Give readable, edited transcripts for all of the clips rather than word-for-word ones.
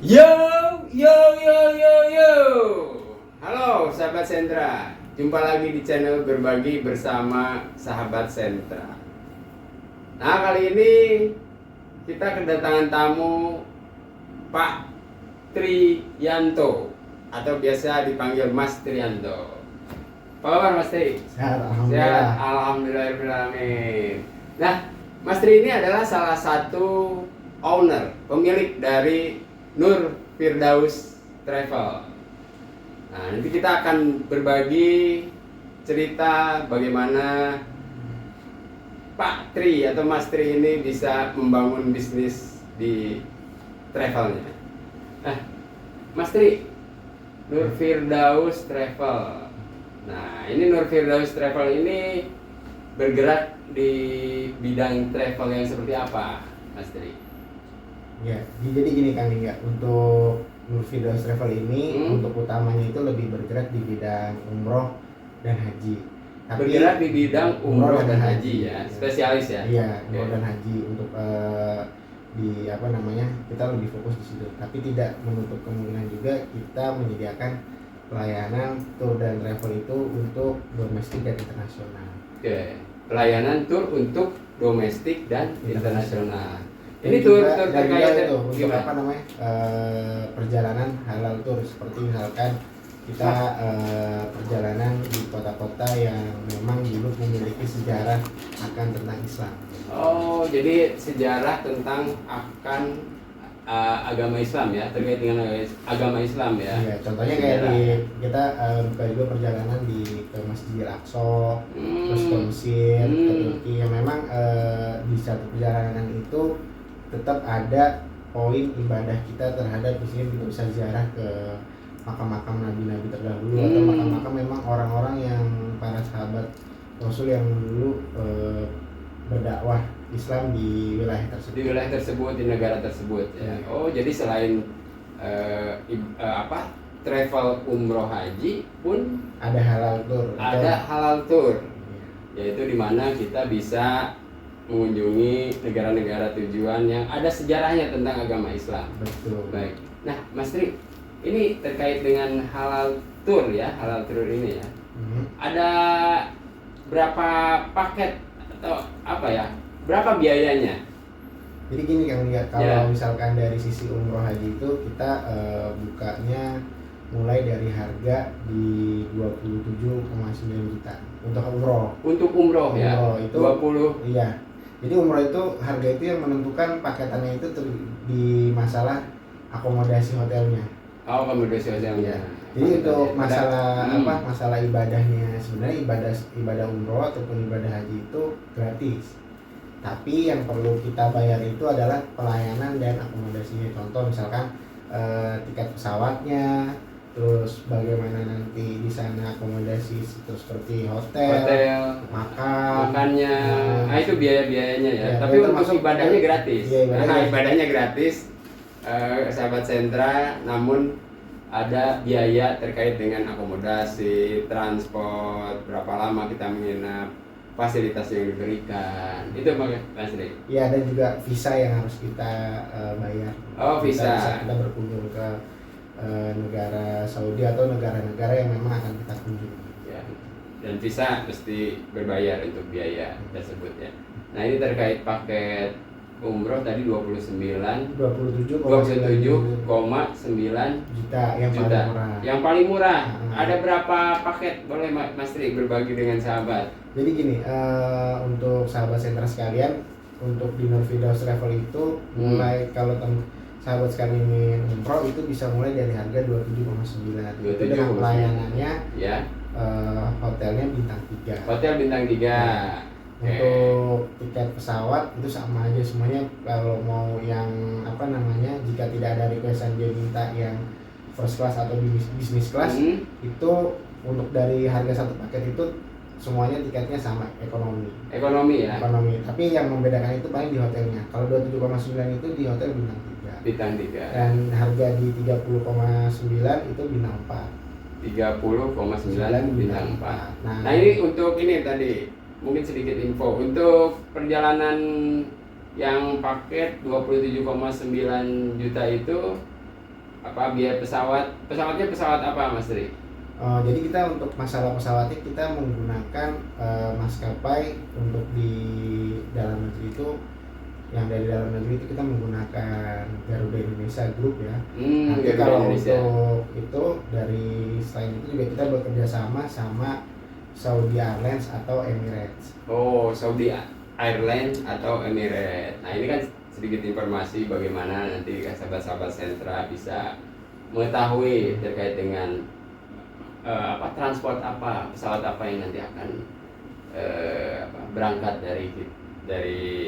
Yo, yo, yo, yo, yo. Halo sahabat Sentra, jumpa lagi di channel Berbagi Bersama Sahabat Sentra. Nah, kali ini kita kedatangan tamu Pak Triyanto atau biasa dipanggil Mas Triyanto. Apa kabar Mas Tri? Sehat, Sehat, alhamdulillah. alhamdulillahirrahmanirrahim. Nah, Mas Tri ini adalah salah satu owner, pemilik dari Nur Firdaus Travel. Nah, nanti kita akan berbagi cerita bagaimana Pak Tri atau Mas Tri ini bisa membangun bisnis di travelnya. Nah, Mas Tri, Nur Firdaus Travel. Nah, ini Nur Firdaus Travel ini bergerak di bidang travel yang seperti apa, Mas Tri? Ya, jadi gini Kang Hingga, untuk Nur Firdaus Travel ini untuk utamanya itu lebih bergerak di bidang umroh dan haji. Bergerak di bidang umroh dan haji ya, spesialis ya. Iya, umroh dan haji untuk di apa namanya, kita lebih fokus di situ. Tapi tidak menutup kemungkinan juga kita menyediakan pelayanan tour dan travel itu untuk domestik dan internasional. Oke, pelayanan tur untuk domestik dan internasional. Dan Ini tur juga, dan juga terkait itu untuk gimana? apa namanya, perjalanan halal tour, seperti misalkan kita perjalanan di kota-kota yang memang dulu memiliki sejarah akan tentang Islam. Oh, jadi sejarah tentang akan agama Islam ya, terkait dengan agama Islam ya. Iya, contohnya kayak Sejarah. kita buka juga perjalanan ke Masjidil Aqsa, terus ke Mesir, ke Turki, yang memang di satu perjalanan itu tetap ada poin ibadah kita terhadap, misalnya kita bisa ziarah ke makam-makam nabi-nabi terdahulu atau makam-makam memang orang-orang yang para sahabat Rasul yang dulu berdakwah Islam di wilayah tersebut. Di wilayah tersebut, di negara tersebut ya. Oh, jadi selain travel umroh haji pun Ada halal tour. ada halal tour, yaitu di mana kita bisa mengunjungi negara-negara tujuan yang ada sejarahnya tentang agama Islam. Betul. Baik. Nah, Mas Tri, ini terkait dengan halal tour ya, halal tour ini ya. Ada berapa paket atau apa ya? Berapa biayanya? Jadi gini Kang, kalau Ya. misalkan dari sisi umroh haji itu kita bukanya mulai dari harga di 27,9 juta untuk umroh. Untuk umroh ya. Umroh itu 20. Iya. Jadi umroh itu harga itu yang menentukan paketannya itu di masalah akomodasi hotelnya. Oh, akomodasi hotelnya. Jadi untuk Ada- masalah masalah ibadahnya, sebenarnya ibadah umroh ataupun ibadah haji itu gratis. Tapi yang perlu kita bayar itu adalah pelayanan dan akomodasinya. Contoh misalkan tiket pesawatnya, terus bagaimana nanti di sana akomodasi terus seperti hotel, makannya. Nah, itu biaya-biayanya ya. Ya, Tapi dan untuk termasuk ibadahnya gratis. Iya, Ibadahnya gratis. Sahabat Sentra, namun ada biaya terkait dengan akomodasi, transport, berapa lama kita menginap, fasilitas yang diberikan. Itu Mas Ri. ya, dan juga visa yang harus kita bayar. Oh, visa. Kita berkunjung ke negara Saudi atau negara-negara yang memang akan kita kunjungi. Ya. Dan visa mesti berbayar untuk biaya tersebut ya. Nah, ini terkait paket umroh tadi 27,9 juta yang juta. paling murah. Yang paling murah. Nah. Ada berapa paket? Boleh Mas Tri berbagi dengan sahabat? Jadi gini, untuk sahabat sentra sekalian, untuk di Nur Firdaus Travel itu mulai kalau sahabat sekalian ingin umroh itu bisa mulai dari harga 27,9. Itu dengan pelayanannya Ya. Hotelnya bintang 3. Hotel bintang 3. Untuk tiket pesawat itu sama aja semuanya. Kalau mau yang apa namanya, jika tidak ada requestan dia minta yang first class atau business class, itu untuk dari harga satu paket itu semuanya tiketnya sama, ekonomi ya. Ekonomi. Tapi yang membedakan itu paling di hotelnya. Kalau 27,9 itu di hotel bintang 3. Bintang 3. Dan harga di 30,9 itu bintang 4. 30,9 bintang 4. Nah, Nah, ini untuk ini tadi mungkin sedikit info untuk perjalanan yang paket 27,9 juta itu apa biaya pesawatnya pesawat apa Mas Tri? Jadi kita untuk masalah pesawatnya kita menggunakan maskapai untuk di dalam negeri itu, yang dari dalam negeri itu kita menggunakan Garuda Indonesia Group ya. Nanti Garuda kalau Indonesia. untuk itu dari selain itu juga kita bekerja sama Saudi Airlines atau Emirates. Oh, Saudi Airlines atau Emirates. Nah ini kan sedikit informasi bagaimana nanti sahabat-sahabat Sentra bisa mengetahui terkait dengan transport apa, pesawat apa yang nanti akan berangkat dari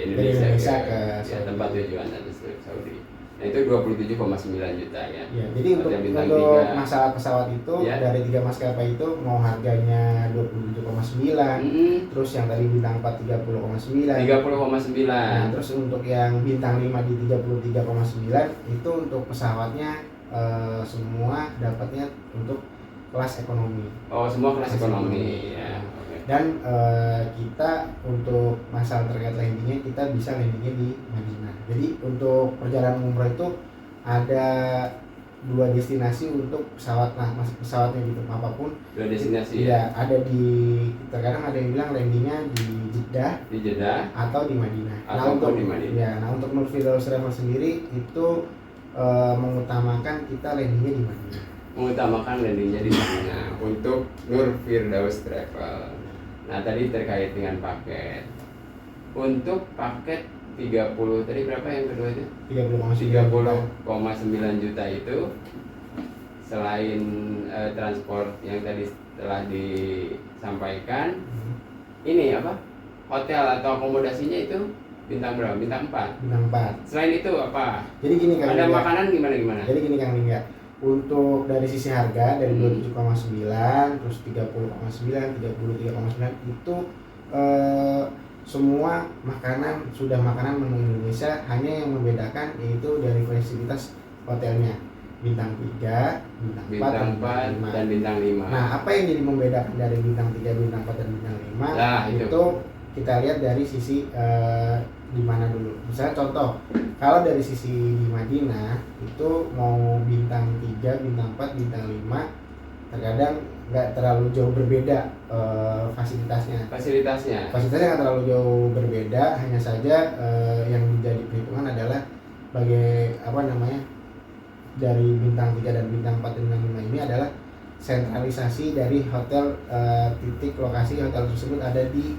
Indonesia ke ya, tempat tujuan nanti Saudi. Nah itu 27,9 juta ya. Ya, jadi untuk Bintang untuk 3. masalah pesawat itu Ya. dari 3 maskapai itu mau harganya 27,9, terus yang tadi bintang 4 30,9. 30,9. Nah, terus untuk yang bintang 5 di 33,9 itu untuk pesawatnya semua dapatnya untuk kelas ekonomi. Oh, semua kelas Kelas ekonomi ekonomi. ya. Oke. Dan kita untuk masalah terkait landingnya kita bisa landingnya di Madinah. Jadi untuk perjalanan umroh itu ada 2 destinasi untuk pesawat, pesawatnya gitu apapun. Dua destinasi ya. Ada di, terkadang ada yang bilang landingnya di Jeddah di Jeddah atau di Madinah. ataupun di Madinah. Ya, nah untuk Nur Firdaus Travel sendiri itu mengutamakan kita landingnya di Madinah. Mengutamakan landingnya di Madinah untuk Nur Firdaus Travel. Nah tadi terkait dengan paket. Untuk paket 30 tadi berapa yang kedua itu? 30,9 juta itu selain transport yang tadi telah disampaikan, ini apa? Hotel atau akomodasinya itu bintang berapa? Bintang 4. Bintang 4. Selain itu apa? Jadi gini Kang. Ada makanan gimana? Jadi gini Kang Lingga. Untuk dari sisi harga dari 27,9 terus 30,9, 33,9 itu semua makanan sudah makanan menu Indonesia, hanya yang membedakan yaitu dari fasilitas hotelnya bintang 3, bintang 4, dan bintang 5. Nah, apa yang jadi membedakan dari bintang 3, bintang 4 dan bintang 5? Nah, itu kita lihat dari sisi di mana dulu. Misalnya contoh, kalau dari sisi di Madinah itu mau bintang 3, bintang 4, bintang 5 terkadang nggak terlalu jauh berbeda fasilitasnya nggak terlalu jauh berbeda, hanya saja yang menjadi perhitungan adalah dari bintang 3 dan bintang 4 dan bintang 5 ini adalah sentralisasi dari hotel, titik lokasi hotel tersebut ada di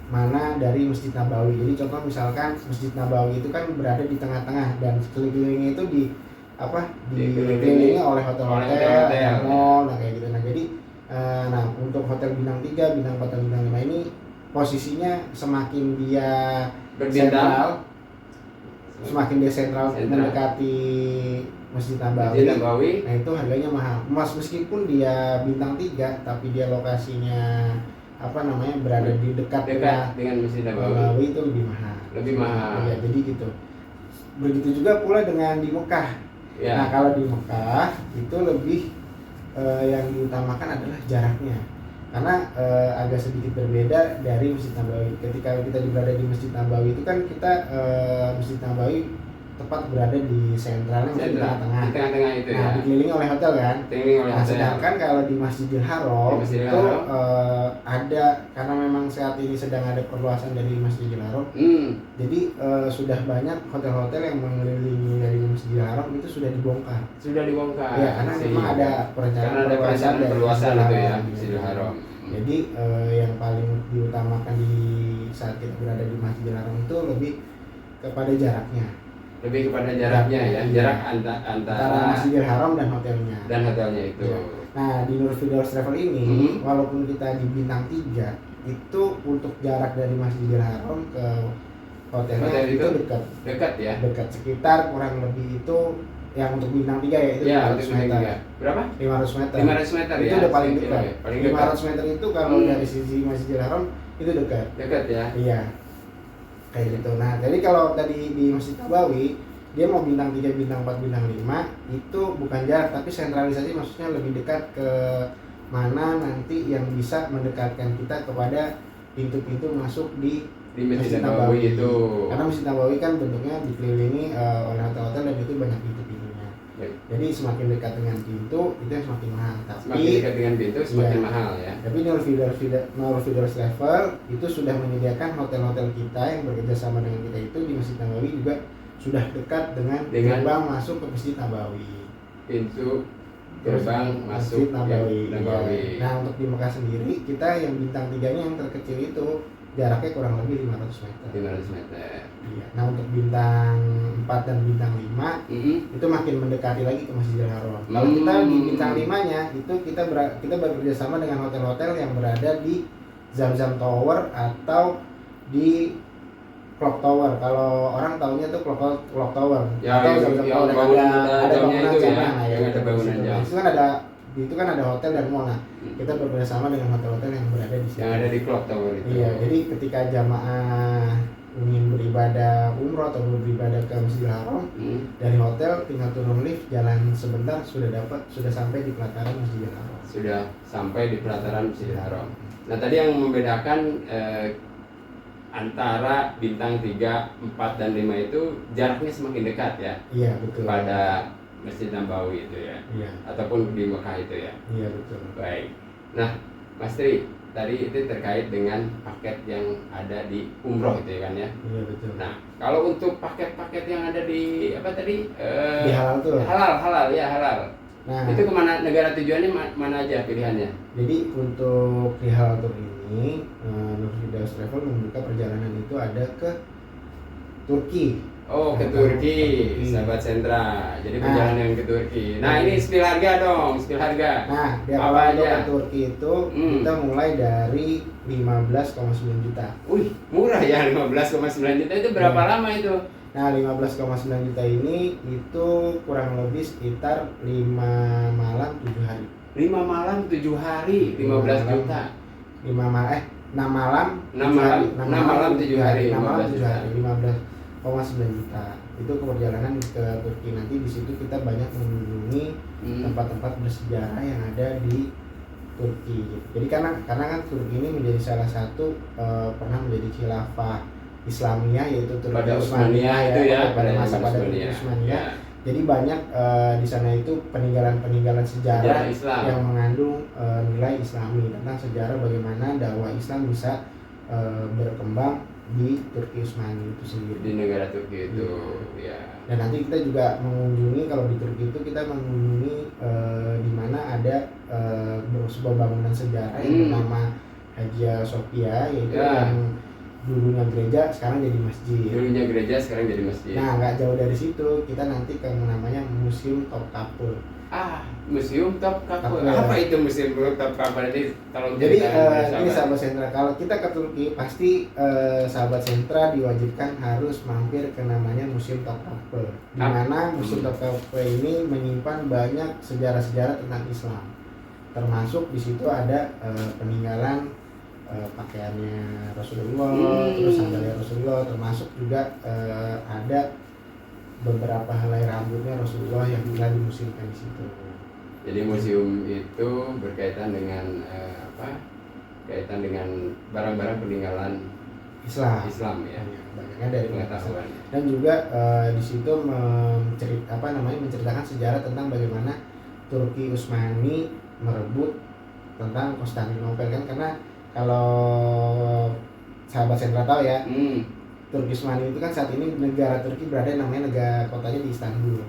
mana dari Masjid Nabawi. Jadi contoh misalkan Masjid Nabawi itu kan berada di tengah-tengah dan sekelilingnya itu dikelilingi oleh hotel-hotel, mall, nah kayak gitu. Nah jadi untuk hotel bintang 3, bintang 4 dan bintang 5 ini posisinya semakin dia sentral, mendekati Masjid Nabawi. Nah itu harganya mahal. Meskipun dia bintang 3 tapi dia lokasinya berada di dekat dengan Masjid Nabawi itu lebih mahal. Ya, jadi gitu. Begitu juga pula dengan di Mekah. Ya. Nah kalau di Mekah itu lebih yang diutamakan adalah jaraknya, karena agak sedikit berbeda dari Masjid Nabawi. Ketika kita berada di Masjid Nabawi itu kan kita Masjid Nabawi tepat berada di sentralnya, di tengah-tengah itu ya. Dikelilingi oleh hotel kan. Sedangkan kalau di Masjidil Haram itu ada, karena memang saat ini sedang ada perluasan dari Masjidil Haram. Jadi sudah banyak hotel-hotel yang mengelilingi dari Masjidil Haram itu sudah dibongkar. Ya, karena memang ada perencanaan perluasan itu ya Masjidil Haram. Jadi yang paling diutamakan di saat kita berada di Masjidil Haram itu lebih kepada jaraknya. Jarak antara Masjidil Haram dan hotelnya itu. Ya. Nah di Nur Firdaus Travel ini walaupun kita di bintang 3 itu untuk jarak dari Masjidil Haram ke hotelnya itu dekat sekitar kurang lebih itu yang untuk bintang 3 ya itu 500 meter. Berapa? 500 meter. 500 meter itu ya. Udah paling dekat. 500 meter itu kalau dari sisi Masjidil Haram itu dekat ya. Iya. Kayak gitu. Nah, jadi kalau tadi di Masjid Nabawi dia mau bintang 3, bintang 4, bintang 5 itu bukan jarak tapi sentralisasi, maksudnya lebih dekat ke mana nanti yang bisa mendekatkan kita kepada pintu-pintu masuk di Masjid Nabawi itu. Karena Masjid Nabawi kan bentuknya dikelilingi oleh hotel-hotel dan itu banyak pintu-pintunya. Jadi semakin dekat dengan pintu itu yang semakin mahal. Semakin Tapi dekat dengan pintu semakin Iya. mahal ya. tapi Nur Firdaus Travel itu sudah menyediakan hotel-hotel kita yang bekerja sama dengan kita itu di Masjid Nabawi juga sudah dekat dengan gerbang masuk ke Masjid Nabawi. Pintu gerbang masuk Nabawi. Nabawi. Iya. Nah untuk di Mekah sendiri kita yang bintang 3-nya yang terkecil itu jaraknya kurang lebih 500 meter. 500 meter. Iya. Nah untuk bintang 4 dan bintang 5 itu makin mendekati lagi ke Masjidil Haram. Kalau kita di bintang 5-nya itu kita bekerja sama dengan hotel-hotel yang berada di Zamzam Tower atau di Clock Tower. Kalau orang tahunya tuh Clock Tower. Ya, atau yang Zamzam Tower yang bangunan ada jamnya bangunan itu ya, jamnya. Nah, yang ada bangunan jam. Itu kan ada hotel dan mall. Nah, kita bekerja sama dengan hotel-hotel yang berada di situ. Yang ada di Clock Tower itu. Iya, jadi ketika jamaah ingin beribadah umroh atau beribadah ke Masjidil Haram dari hotel tinggal turun lift, jalan sebentar sudah sampai di pelataran Masjidil Haram. Sudah sampai di pelataran Masjidil Haram. Nah, tadi yang membedakan antara bintang 3, 4 dan 5 itu jaraknya semakin dekat ya. Iya, betul. Pada Masjid Nabawi itu ya. Iya. Ataupun di Mekah itu ya. Iya, betul. Baik. Nah, Mas Tri, tadi itu terkait dengan paket yang ada di umroh itu ya kan ya. Iya, betul. Nah, kalau untuk paket-paket yang ada di apa tadi? Di halal tuh. Halal ya, halal. Nah, itu kemana, negara tujuannya mana aja pilihannya? jadi untuk di halal tour ini Nur Firdaus Travel membuka perjalanan itu ada ke Turki. Oh, ke Turki, sahabat sentra. Jadi Nah. perjalanan ke Turki. Nah, ini spill harga dong, spill harga. Nah, di Apa awal aja? ke Turki itu kita mulai dari 15,9 juta. Wih, murah ya, 15,9 juta itu berapa Iya. lama itu? Nah, 15,9 juta ini itu kurang lebih sekitar 5 malam 7 hari. 5 malam 7 hari, 15 juta. 6 malam 6 malam 7 hari, 15,9 juta. Itu perjalanan ke Turki. Nanti di situ kita banyak mengunjungi tempat-tempat bersejarah yang ada di Turki. Jadi karena kan Turki ini menjadi salah satu pernah menjadi khilafah Islamiyah, yaitu Turki Pada Utsmaniyah itu ya, pada masa Utsmaniyah. Utsmaniyah. Ya. Jadi banyak di sana itu peninggalan Sejarah sejarah Islam. yang mengandung nilai Islami tentang sejarah bagaimana dakwah Islam bisa berkembang di Turki Utsmani itu sendiri. Di negara Turki itu, ya. Dan nanti kita juga mengunjungi, kalau di Turki itu kita mengunjungi di mana ada sebuah bangunan sejarah yang bernama Hagia Sophia, yaitu yang dulunya gereja sekarang jadi masjid. Dulunya gereja sekarang jadi masjid. Nah, nggak jauh dari situ kita nanti ke namanya Museum Topkapı. Museum Topkapı. Kapel. Apa itu Museum Topkapı? Jadi tolong Jadi ceritakan ini sahabat sentra, kalau kita ke Turki pasti sahabat sentra diwajibkan harus mampir ke namanya Museum Topkapı. Di mana Museum Topkapı ini menyimpan banyak sejarah-sejarah tentang Islam. Termasuk di situ ada peninggalan pakaiannya Rasulullah, terus sandalnya Rasulullah, termasuk juga ada beberapa helai rambutnya Rasulullah yang telah dimuseumkan di situ. Jadi museum itu berkaitan dengan kaitan dengan barang-barang peninggalan Islam ya. Banyaknya dari pengetahuan. Dan juga di situ menceritakan sejarah tentang bagaimana Turki Utsmani merebut tentang Konstantinopel kan, karena kalau sahabat sentra tahu ya, Turki Utsmani itu kan saat ini negara Turki berada namanya kotanya di Istanbul.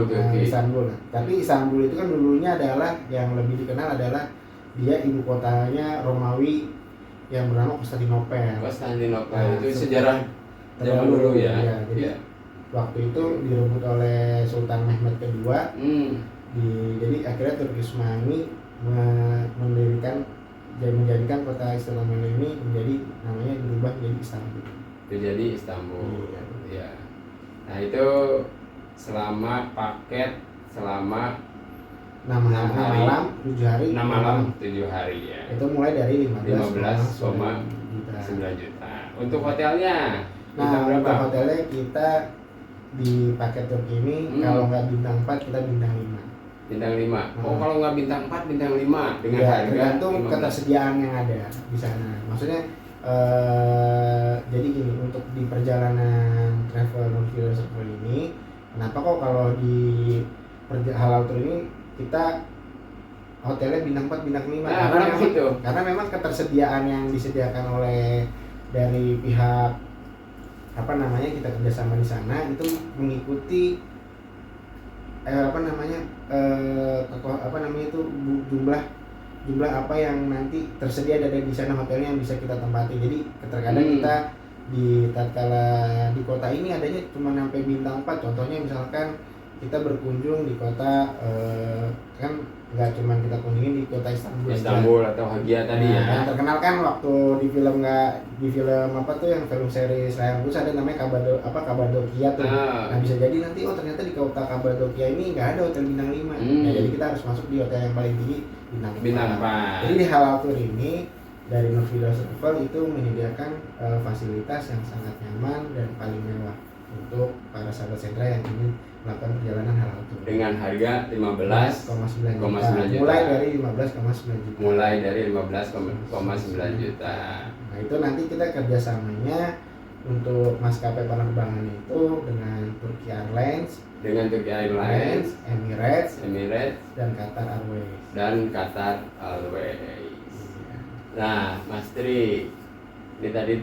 Turki. Istanbul. Tapi Istanbul itu kan dulunya adalah yang lebih dikenal adalah dia ibu kotanya Romawi yang bernama Konstantinopel. Itu sejarah zaman dulu ya. Jadi waktu itu direbut oleh Sultan Mehmed kedua. Jadi akhirnya Turki Utsmani menjadikan kota Istanbul ini namanya berubah menjadi Istanbul. Jadi Istanbul. Ya. Nah itu selama 6 malam 7 hari. 6 malam 7 hari ya. Itu mulai dari 15,9 juta. Untuk hotelnya. Nah, untuk hotelnya kita di paket Turki ini kalau nggak bintang 4 kita bintang 5. Bintang 5. Kalau nggak bintang 4 bintang 5 dengan harga tergantung ketersediaan yang ada di sana. Maksudnya jadi gini, untuk di perjalanan travel Nur Firdaus ini, kenapa kok kalau di halal tour ini kita hotelnya bintang 4, bintang 5 Nah, kenapa itu? Karena memang ketersediaan yang disediakan oleh dari pihak apa namanya kita kerjasama di sana itu mengikuti jumlah apa yang nanti tersedia ada di sana hotelnya yang bisa kita tempati. Jadi terkadang kita tatkala di kota ini adanya cuma sampai bintang 4. Contohnya misalkan kita berkunjung di kota kan nggak cuma kita kunjungin di kota Istanbul atau Hagia tadi ya. Yang terkenal kan waktu di film apa tuh yang film series Layar Putus ada namanya Kapadokia tuh. Nah bisa jadi nanti ternyata di kota Kapadokia ini nggak ada hotel bintang 5. Nah, jadi kita harus masuk di hotel yang paling tinggi bintang 4. Jadi di halal tour ini dari Nur Firdaus Travel itu menyediakan fasilitas yang sangat nyaman dan paling mewah untuk para sahabat sentra yang ingin melakukan perjalanan halal tour dengan harga 15,9 juta. Mulai dari 15,9 juta. Mulai dari 15,9 juta. Nah, itu nanti kita kerjasamanya untuk maskapai penerbangan itu dengan Turki Airlines, Emirates, dan Qatar Airways. Nah, Mas Tri, ini tadi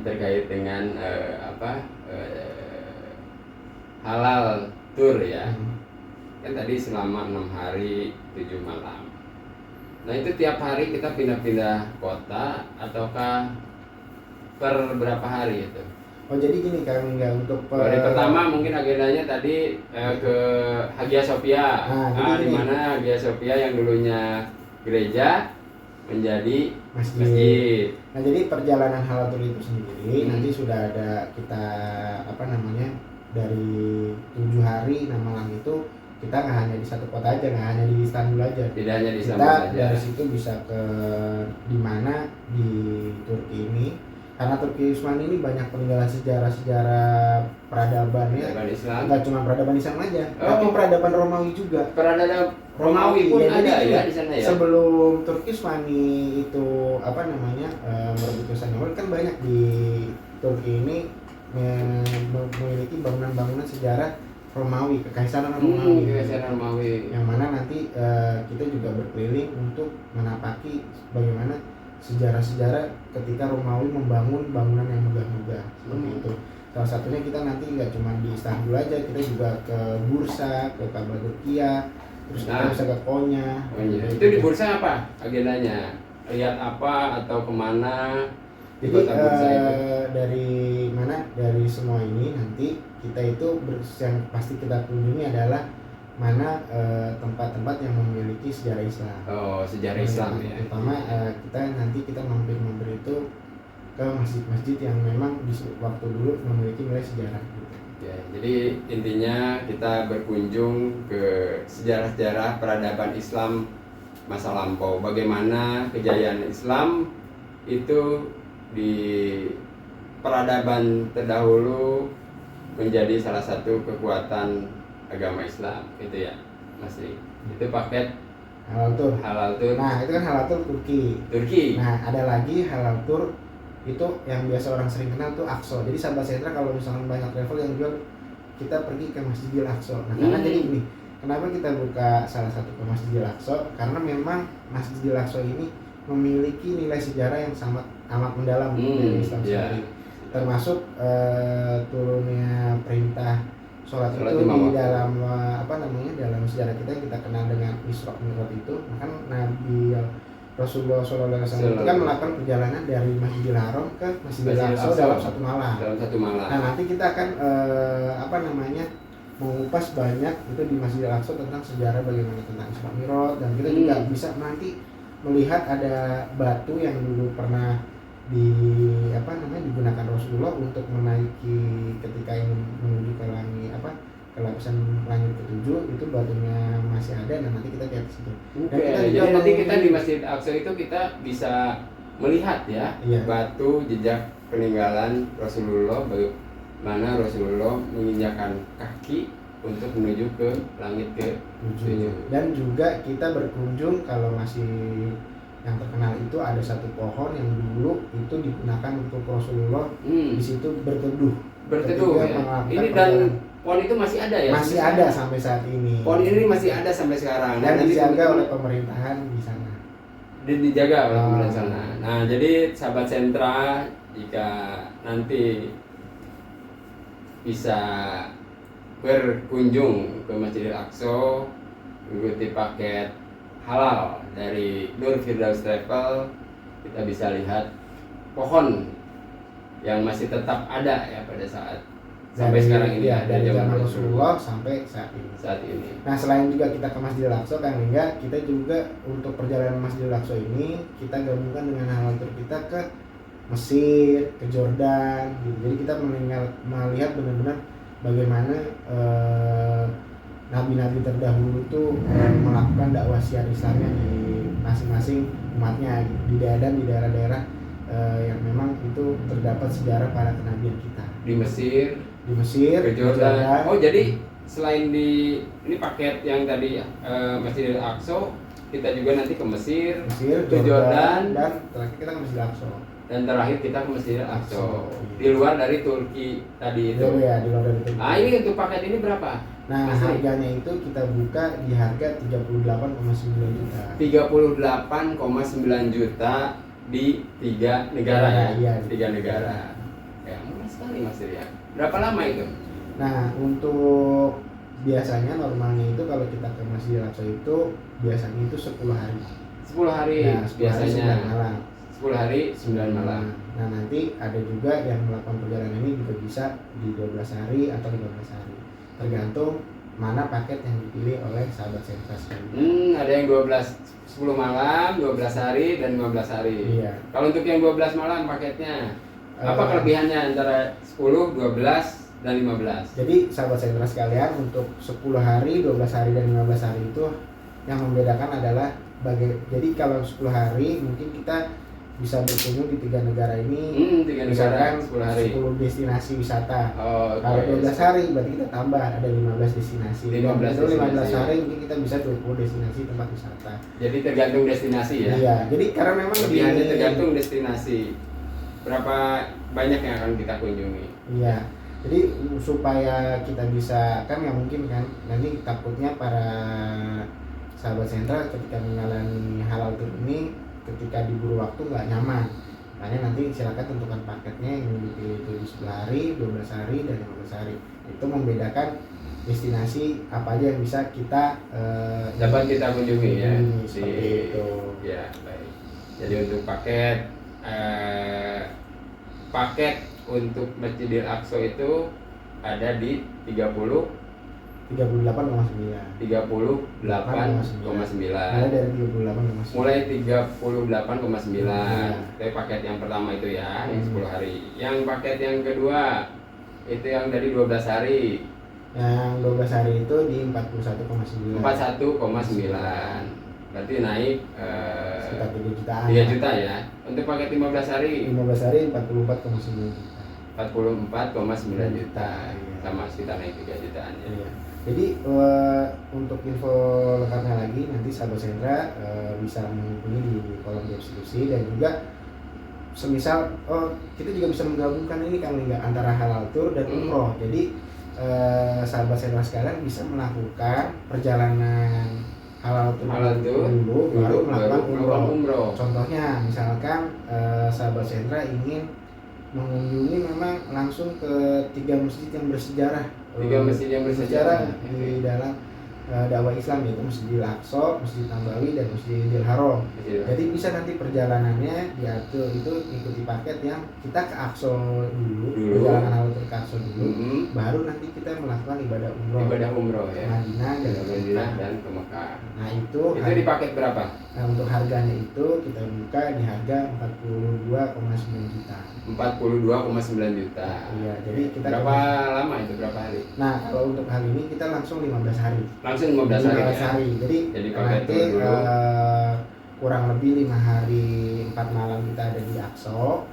terkait dengan halal tour ya. Kan tadi selama 6 hari 7 malam. Nah, itu tiap hari kita pindah-pindah kota ataukah per berapa hari itu? Oh, jadi gini kami nggak untuk hari pertama mungkin agendanya tadi ke Hagia Sophia. Di mana Hagia Sophia yang dulunya gereja menjadi masjid. Nah, jadi perjalanan halal tour itu sendiri nanti sudah ada kita dari 7 hari 6 malam itu kita nggak hanya di satu kota aja, nggak hanya di Istanbul aja. Tidak hanya di Istanbul aja. Kita dari situ bisa ke di mana di Turki ini. Karena Turki Utsmani ini banyak peninggalan sejarah peradaban ya. Islam. Nggak cuma peradaban Islam aja, tapi peradaban Romawi juga. Peradaban Romawi pun ada ya di sana ya. Sebelum Turki Utsmani itu merebut Konstantinopel kan banyak di Turki ini memiliki bangunan-bangunan sejarah Romawi, kekaisaran Romawi. Yang mana nanti kita juga berkeliling untuk menapaki bagaimana sejarah-sejarah ketika Romawi membangun bangunan yang megah-megah seperti itu. Salah satunya kita nanti nggak cuma di Istanbul aja, kita juga ke Bursa, ke Kapadokia, terus kita bisa ke Konya. Itu di Bursa apa agendanya? Lihat apa atau kemana? Jadi dari semua ini nanti kita itu yang pasti kita kunjungi adalah mana tempat-tempat yang memiliki sejarah Islam. Sejarah Islam ya. Terutama kita mampir itu ke masjid-masjid yang memang di waktu dulu memiliki nilai sejarah gitu. Ya, jadi intinya kita berkunjung ke sejarah-sejarah peradaban Islam masa lampau. Bagaimana kejayaan Islam itu di peradaban terdahulu menjadi salah satu kekuatan agama Islam itu ya, Mas Ri. Itu paket halal tour. Nah, itu kan halal tour Turki. Nah, ada lagi halal tour itu yang biasa orang sering kenal tuh Aqsa. Jadi sahabat sentra kalau misalkan banyak travel yang jual kita pergi ke Masjidil Aqsa. Nah, karena jadi gini, kenapa kita buka salah satu ke Masjidil Aqsa? Karena memang Masjidil Aqsa ini memiliki nilai sejarah yang amat mendalam dari Islam sendiri. Termasuk turunnya perintah sholat itu di dalam dalam sejarah kita yang kita kenal dengan Isra Mi'raj itu. Kan Nabi Rasulullah SAW itu kan melakukan perjalanan dari Masjidil Haram ke Masjidil Aqsa dalam satu malam. Nah, nanti kita akan mengupas banyak itu di Masjidil Aqsa tentang sejarah bagaimana tentang Isra Mi'raj, dan kita juga bisa nanti melihat ada batu yang dulu pernah digunakan Rasulullah untuk menaiki ketika ingin menuju ke langit ke lapisan langit ketujuh, itu batunya masih ada dan nanti kita lihat di situ. Jadi nanti kita di Masjid Aqsa itu kita bisa melihat ya batu jejak peninggalan Rasulullah, bagaimana Rasulullah menginjakkan kaki untuk menuju ke langit ke-7. Dan juga kita berkunjung, kalau masih yang terkenal itu ada satu pohon yang dulu itu digunakan untuk Rasulullah di situ berteduh ya. Ini dan PON itu masih ada ya? Masih ada sampai saat ini. PON ini masih ada sampai sekarang. Dan nanti dijaga teman-teman oleh pemerintahan di sana. dijaga oleh pemerintahan sana. Nah, jadi sahabat sentra, jika nanti bisa berkunjung ke Masjidil Aqsa, mengikuti paket halal dari Nur Firdaus Travel, kita bisa lihat pohon yang masih tetap ada ya pada saat sampai sekarang ini ya, ada dari zaman Rasulullah Rasulullah sampai saat ini. saat ini. Nah, selain juga kita ke Masjidil Aqsa, Kang Lingga, kita juga untuk perjalanan Masjidil Aqsa ini kita gabungkan dengan halal tour kita ke Mesir, ke Jordan gitu. Jadi kita melihat benar-benar bagaimana nabi-nabi terdahulu itu melakukan dakwah syiar Islamnya di masing-masing umatnya di daerah-daerah yang memang itu terdapat sejarah para kenabian kita. Di Mesir, Ke Jordan. Oh, jadi selain di ini paket yang tadi Masjidil Aqsa, kita juga nanti ke Mesir, ke Jordan, dan terakhir kita ke Masjidil Aqsa. Dan terakhir kita ke Masjidil Aqsa. Di luar dari Turki tadi itu. Ya, di luar dari Turki. Nah, ini untuk paket ini berapa? Nah, harganya itu kita buka di harga 38,9 juta. 38,9 juta di 3 negara ya. Iya, 3 negara. Ya, murah sekali Mas Ria. Berapa lama itu? Nah, untuk biasanya normalnya itu kalau kita ke Masjidil Aqsa itu biasanya itu 10 hari. 10 hari Nah, 10 biasanya. hari 9 malam. 10 hari 9 malam. Nah, nanti ada juga yang melakukan perjalanan ini juga bisa di 12 hari atau 15 hari. Tergantung mana paket yang dipilih oleh sahabat sentra sekalian. Ada yang 10 malam, 12 hari dan 15 hari. Iya. Kalau untuk yang 12 malam paketnya apa kelebihannya antara 10, 12 dan 15? Jadi sahabat sentra sekalian, untuk 10 hari, 12 hari dan 15 hari itu yang membedakan adalah jadi kalau 10 hari mungkin kita bisa berkunjung di 3 negara ini, 3 negara 10 hari. 10 destinasi wisata. Oh, Kalau 12 hari berarti kita tambah ada 15 destinasi. 15 Itu 15 destinasi. hari mungkin kita bisa 20 destinasi tempat wisata. Jadi tergantung destinasi ya. Iya, jadi karena memang Kelebihannya tergantung destinasi. Berapa banyak yang akan kita kunjungi? Iya. Jadi supaya kita bisa kan nggak mungkin kan nanti takutnya para sahabat sentra ketika mengalami halal tour ini ketika diburu waktu nggak nyaman. Makanya nanti silakan tentukan paketnya yang dipilih itu di 10 hari, 12 hari, dan 15 hari. Itu membedakan destinasi apa aja yang bisa kita dapat kita kunjungi ya. Seperti itu. Ya, baik. Jadi untuk paket untuk Masjidil Aqsa itu ada di 38,9. 38,9. Mulai dari 38,9. Mulai 38,9. Itu paket yang pertama itu ya, yang 10 hari. Yang paket yang kedua itu yang dari 12 hari. Yang 12 hari itu di 41,9. 41,9. Berarti naik sekitar 3 jutaan. 3 juta ya. Untuk paket 15 hari 15 hari 44,9 juta. 44,9 juta. Iya. Sama sekitar naik 3 jutaan ya. Iya. Jadi untuk info lengkapnya lagi nanti sahabat sentra bisa menghubungi di kolom deskripsi, dan juga semisal kita juga bisa menggabungkan ini kan antara halal tour dan umroh. Jadi sahabat sentra sekalian bisa melakukan perjalanan halal tour dulu baru melakukan umroh. Contohnya misalkan sahabat sentra ingin mengunjungi memang langsung ke 3 masjid yang bersejarah. 3 masjid yang bersejarah di dalam dakwah Islam, yaitu Masjidil Aqsa, Masjid Nabawi, dan Masjidil Haram. Jadi bisa nanti perjalanannya diatur itu ikuti paket yang kita ke Aqsa dulu. Perjalanan halal ke Aqsa dulu, baru nanti kita melakukan ibadah umroh ya. Madinah dan ke Mekah. Nah itu di paket berapa? Nah untuk harganya itu kita buka di harga 42,9 juta. 42,9 juta. Iya, jadi kita berapa lama itu, berapa hari? Nah kalau untuk hari ini kita langsung 15 hari. Langsung 15 hari. 15 hari. Jadi paket nanti kurang lebih 5 hari 4 malam kita ada di Aqsa.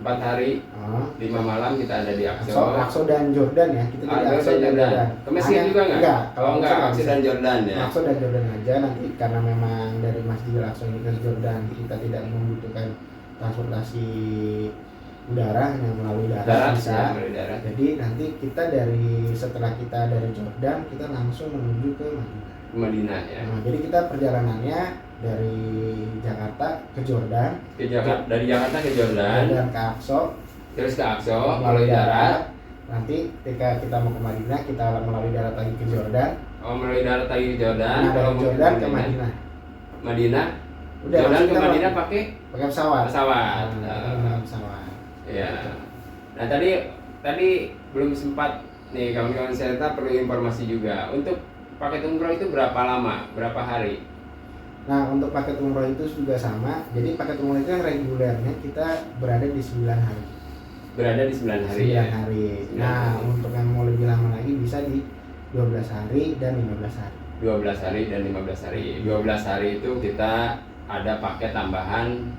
4 hari 5 malam kita ada di Aqsa. Aqsa dan Jordan ya. Kita di Aqsa dan Jordan. Ke Mesir juga nggak? Kalau nggak, Aqsa dan Jordan ya. Aqsa dan Jordan aja nanti, karena memang dari Masjidil Aqsa ini ke Jordan kita tidak membutuhkan transportasi udara, hanya melalui darat Darat, bisa. ya, melalui darat. Jadi nanti kita setelah kita dari Jordan, kita langsung menuju ke Madinah. Madinah ya. Nah, jadi kita perjalanannya dari Jakarta ke Jordan, Dari Jakarta ke Jordan, dan ke Aqsa, terus ke Aqsa melalui darat. Nanti ketika kita mau ke Madinah, kita melalui darat lagi ke Jordan. Oh, melalui darat lagi ke Jordan. Nah, Kalau dari mau Jordan ke Madinah. Madinah. Udah, Jordan langsung ke kita Madinah pakai pakai pesawat. pesawat. Nah, kita menggunakan pesawat. Ya. Nah, tadi belum sempat nih kawan-kawan serta perlu informasi juga. Untuk paket umroh itu berapa lama? Berapa hari? Nah, untuk paket umroh itu juga sama. Jadi paket umroh itu yang regulernya kita berada di 9 hari. Berada di 9 hari 9 ya. hari. 9 Nah, hari. untuk yang mau lebih lama lagi bisa di 12 hari dan 15 hari. 12 hari dan 15 hari. 12 hari itu kita ada paket tambahan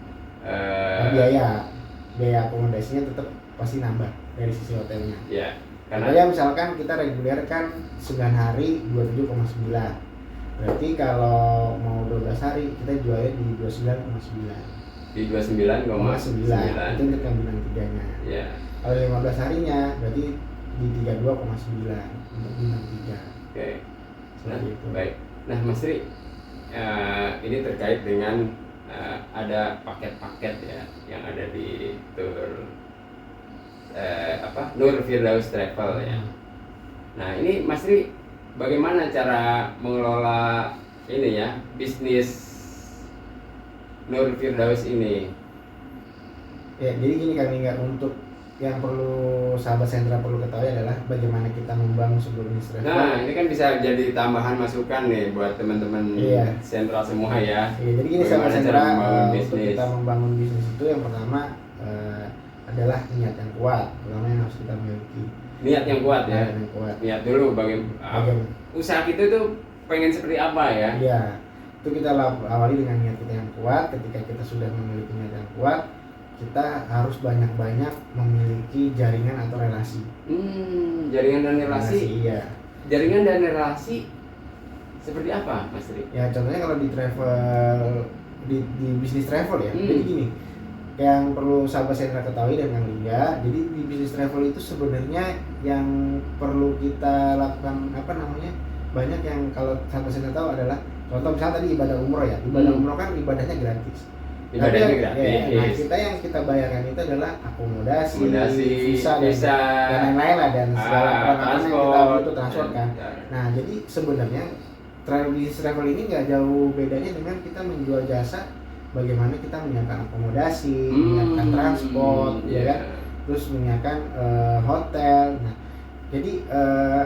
Biaya akomodasinya tetap pasti nambah dari sisi hotelnya. ya. Karena ya misalkan kita reguler kan 9 hari 27,9. Berarti kalau mau 12 hari kita jualnya di 29,9. Di 29,9. Itu untuk yang bintang 3-nya. Ya. Kalau 15 harinya berarti di 32,9 untuk bintang 3. Oke. Nah, Seperti itu. baik. Nah, Mas Tri, ini terkait dengan ada paket-paket ya yang ada di tour Nur Firdaus Travel ya. Nah, ini Mas Tri bagaimana cara mengelola ini ya bisnis Nur Firdaus ini? Ya, jadi gini kami nggak, untuk yang perlu sahabat sentra perlu ketahui adalah bagaimana kita membangun sebuah bisnis travel. Nah, ini kan bisa jadi tambahan masukan nih buat teman-teman sentra semua ya. Iya, jadi gini Bagaimana sahabat cara sentra, membangun untuk bisnis? kita membangun bisnis itu yang pertama adalah niat yang kuat, pertama yang harus kita miliki. Niat yang kuat ya. Niat yang kuat. Niat dulu usaha kita itu pengen seperti apa ya? Iya, itu kita awali dengan niat kita yang kuat. Ketika kita sudah memiliki niat yang kuat, kita harus banyak-banyak memiliki jaringan atau relasi. Jaringan dan relasi. Iya. Jaringan dan relasi seperti apa, Mas Ri? Ya contohnya kalau di travel, di bisnis travel ya. Jadi gini, yang perlu sahabat sentra ketahui dan yang Lingga, jadi di bisnis travel itu sebenarnya yang perlu kita lakukan banyak yang kalau sahabat sentra tahu adalah contoh misalnya tadi ibadah umroh ya. Ibadah umroh kan ibadahnya gratis. Ibadahnya gratis. Ya, nah yang kita bayarkan itu adalah akomodasi, visa dan lain-lain lah, dan segala peralatan yang kita butuh, transport kan. Nah jadi sebenarnya travel ini nggak jauh bedanya dengan kita menjual jasa. Bagaimana kita menyiapkan akomodasi, menyiapkan transport, ya kan? Terus menyiapkan hotel. Nah jadi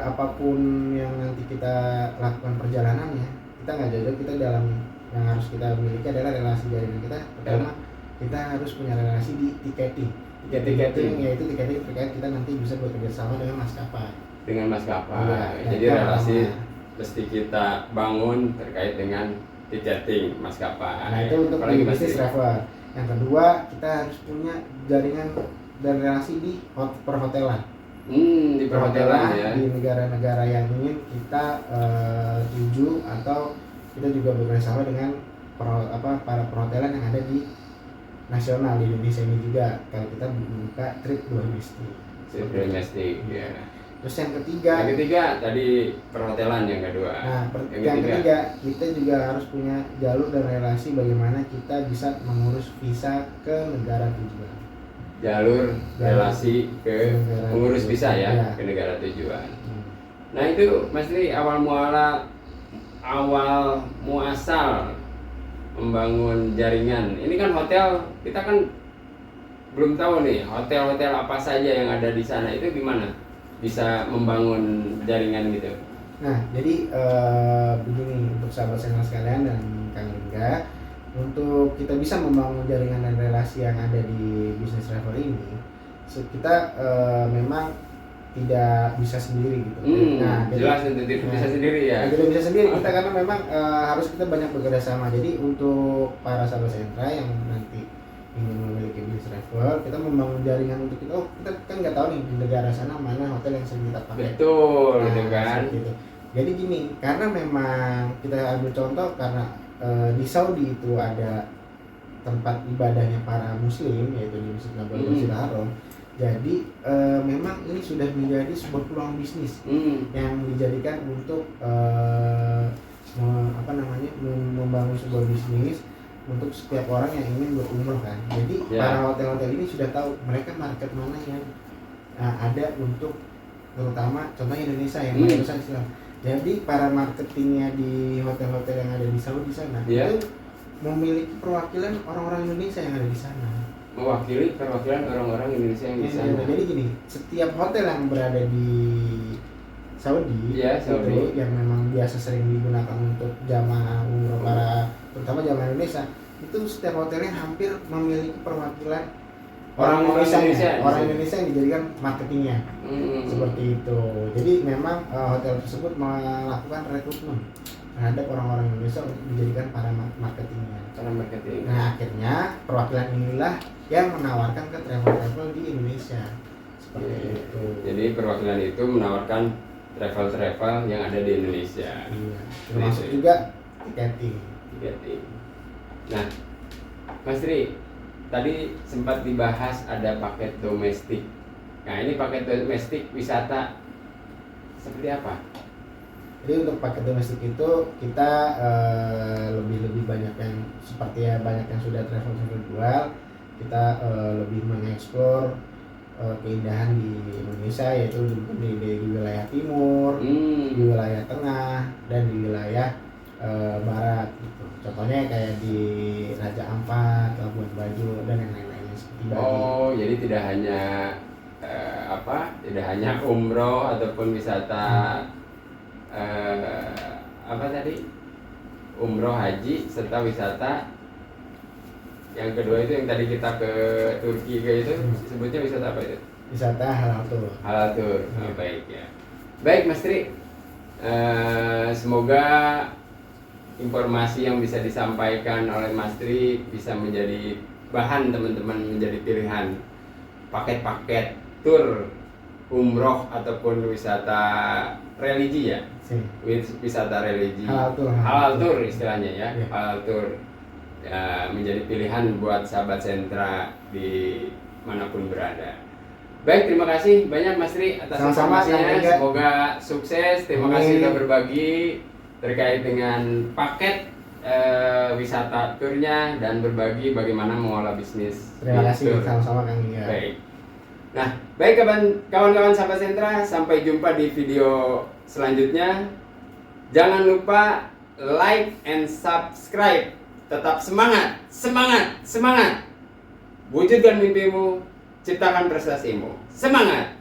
apapun yang nanti kita lakukan perjalanannya, kita nggak jauh, kita dalam yang harus kita miliki adalah relasi jaringan kita. Pertama, kita harus punya relasi di tiketing, yaitu tiketing terkait kita nanti bisa bekerja sama dengan maskapai. Jadi relasi mesti kita bangun terkait dengan tiketing maskapai. Nah itu untuk di bisnis travel. Yang kedua, kita harus punya jaringan dan relasi di perhotelan. Di perhotelan ya. Di negara-negara yang ingin kita tuju, atau kita juga bekerjasama dengan para perhotelan yang ada di nasional di Indonesia ini juga. Kalau kita buka trip domestik. Ya. Terus yang ketiga tadi perhotelan, yang kedua. Nah, yang ketiga kita juga harus punya jalur dan relasi bagaimana kita bisa mengurus visa ke negara tujuan. Jalur relasi ke mengurus visa ya ke negara tujuan. Nah itu Mas Tri awal muasal membangun jaringan. Ini kan hotel, kita kan belum tahu nih hotel-hotel apa saja yang ada di sana, itu gimana bisa membangun jaringan gitu. Nah jadi begini untuk sahabat sentra sekalian dan Kang Lingga, untuk kita bisa membangun jaringan dan relasi yang ada di bisnis travel ini, kita memang tidak bisa sendiri gitu. Nah, jelas tidak bisa sendiri ya. Tidak bisa sendiri kita, karena memang harus kita banyak bekerja sama. Jadi untuk para sahabat sentra yang nanti ingin memiliki bisnis travel, kita membangun jaringan untuk kita. Kita kan nggak tahu nih di negara sana mana hotel yang sering kita pakai. Betul, gitu kan. Gitu. Jadi gini, karena memang kita ambil contoh, karena di Saudi itu ada tempat ibadahnya para muslim, yaitu di Masjid Nabawi Masjidil Haram. Jadi memang ini sudah menjadi sebuah peluang bisnis yang dijadikan untuk membangun sebuah bisnis untuk setiap orang yang ingin berumrah kan. Jadi para hotel-hotel ini sudah tahu mereka market mana yang ada untuk, terutama contohnya Indonesia yang mayoritas Islam. Jadi para marketingnya di hotel-hotel yang ada di Saudi sana itu memiliki perwakilan orang-orang Indonesia yang ada di sana. Mewakili perwakilan orang-orang Indonesia yang di sana. Jadi gini, setiap hotel yang berada di Saudi, itu yang memang biasa sering digunakan untuk jamaah umroh terutama jamaah Indonesia, itu setiap hotelnya hampir memiliki perwakilan orang Indonesia yang dijadikan marketingnya. Seperti itu. Jadi memang hotel tersebut melakukan rekrutmen terhadap orang-orang Indonesia untuk dijadikan para marketingnya. Nah, akhirnya perwakilan inilah yang menawarkan ke travel di Indonesia. Seperti itu. Jadi perwakilan itu menawarkan travel yang ada di Indonesia. Iya. Termasuk juga tiketing. Nah, Mas Tri, tadi sempat dibahas ada paket domestik. Nah, ini paket domestik wisata seperti apa? Jadi untuk paket domestik itu kita lebih banyak yang seperti banyak yang sudah travel jual. Kita lebih mengeksplor keindahan di Indonesia, yaitu di wilayah timur, di wilayah tengah, dan di wilayah barat gitu. Contohnya kayak di Raja Ampat, Labuan Bajo, dan yang lain-lainnya seperti Bali. Jadi tidak hanya umroh ataupun wisata umroh, haji, serta wisata yang kedua itu yang tadi kita ke Turki itu sebutnya wisata apa itu? Wisata halal tour. Baik ya. Baik Mas Tri, semoga informasi yang bisa disampaikan oleh Mas Tri bisa menjadi bahan teman-teman, menjadi pilihan paket-paket tur umroh ataupun wisata religi ya. Wisata religi. Halal tour istilahnya ya. Halal tour. Ya, menjadi pilihan buat sahabat Sentra di manapun berada. Baik, terima kasih banyak Mas Tri atas informasinya. Semoga sukses. Terima kasih sudah berbagi terkait dengan paket wisata turnya dan berbagi bagaimana mengolah bisnis. Terima kasih, sama-sama Kang Liga. Baik. Nah, baik kawan-kawan sahabat Sentra, sampai jumpa di video selanjutnya. Jangan lupa like and subscribe. Tetap semangat, semangat, semangat. Wujudkan mimpimu, ciptakan prestasimu. Semangat!